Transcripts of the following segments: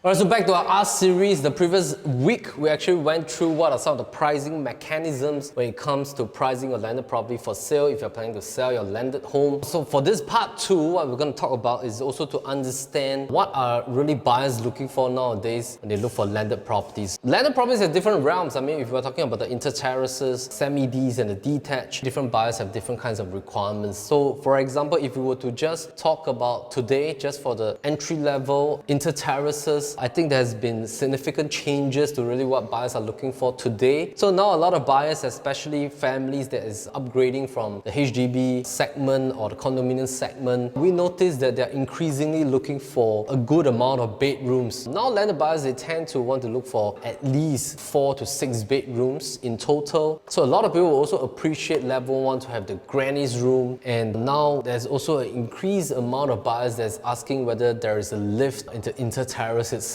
Alright, so back to our Ask series. The previous week, we actually went through what are some of the pricing mechanisms when it comes to pricing your landed property for sale if you're planning to sell your landed home. So for this part 2, what we're going to talk about is also to understand what are really buyers looking for nowadays when they look for landed properties. Landed properties have different realms. I mean, if we're talking about the inter-terraces, semi-Ds and the detached, different buyers have different kinds of requirements. So for example, if we were to just talk about today, just for the entry-level inter-terraces, I think there has been significant changes to really what buyers are looking for today. So now a lot of buyers, especially families that is upgrading from the HDB segment or the condominium segment, we notice that they're increasingly looking for a good amount of bedrooms. Now landed buyers, they tend to want to look for at least 4 to 6 bedrooms in total. So a lot of people also appreciate level 1 to have the granny's room, and now there's also an increased amount of buyers that's asking whether there is a lift into inter-terrace itself.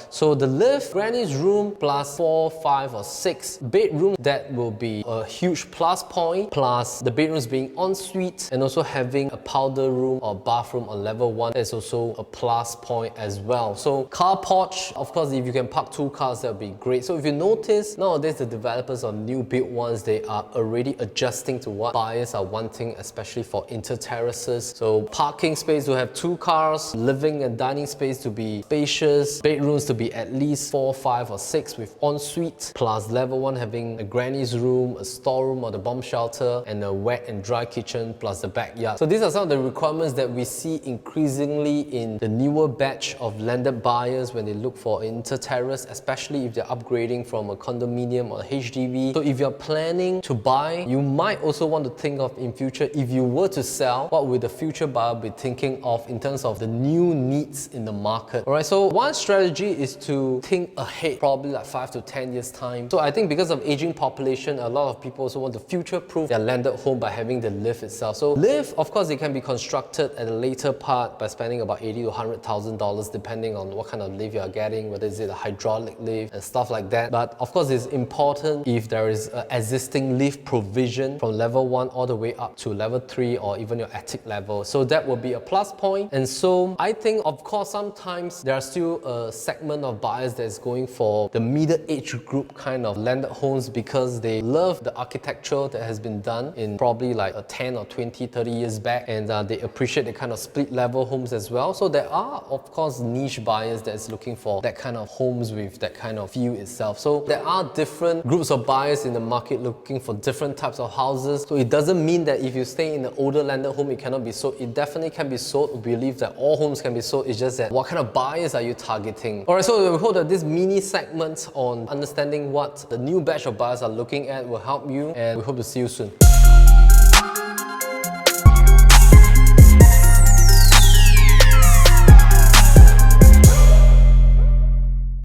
So the lift, granny's room plus 4, 5 or 6 bedrooms, that will be a huge plus point, plus the bedrooms being ensuite and also having a powder room or bathroom on level 1 is also a plus point as well. So car porch, of course, if you can park 2 cars, that would be great. So if you notice, nowadays the developers on new built ones, they are already adjusting to what buyers are wanting, especially for inter-terraces. So parking space to have 2 cars, living and dining space to be spacious, bedrooms to be at least 4, 5 or 6 with ensuite, plus level 1 having a granny's room, a storeroom or the bomb shelter, and a wet and dry kitchen plus the backyard. So these are some of the requirements that we see increasingly in the newer batch of landed buyers when they look for inter-terrace, especially if they're upgrading from a condominium or a HDB. So if you're planning to buy, you might also want to think of in future, if you were to sell, what would the future buyer be thinking of in terms of the new needs in the market. Alright, so one strategy is to think ahead, probably like 5 to 10 years time. So I think because of aging population, a lot of people also want to future-proof their landed home by having the lift itself. So lift, of course, it can be constructed at a later part by spending about $80,000 to $100,000 depending on what kind of lift you are getting, whether it's a hydraulic lift and stuff like that. But of course, it's important if there is an existing lift provision from level 1 all the way up to level 3 or even your attic level. So that will be a plus point. And so I think, of course, sometimes there are still a segment of buyers that's going for the middle age group kind of landed homes because they love the architecture that has been done in probably like a 10 or 20, 30 years back, and they appreciate the kind of split level homes as well. So there are, of course, niche buyers that's looking for that kind of homes with that kind of view itself. So there are different groups of buyers in the market looking for different types of houses. So it doesn't mean that if you stay in an older landed home, it cannot be sold. It definitely can be sold. We believe that all homes can be sold. It's just that what kind of buyers are you targeting? Alright, so we hope that this mini segment on understanding what the new batch of buyers are looking at will help you, and we hope to see you soon.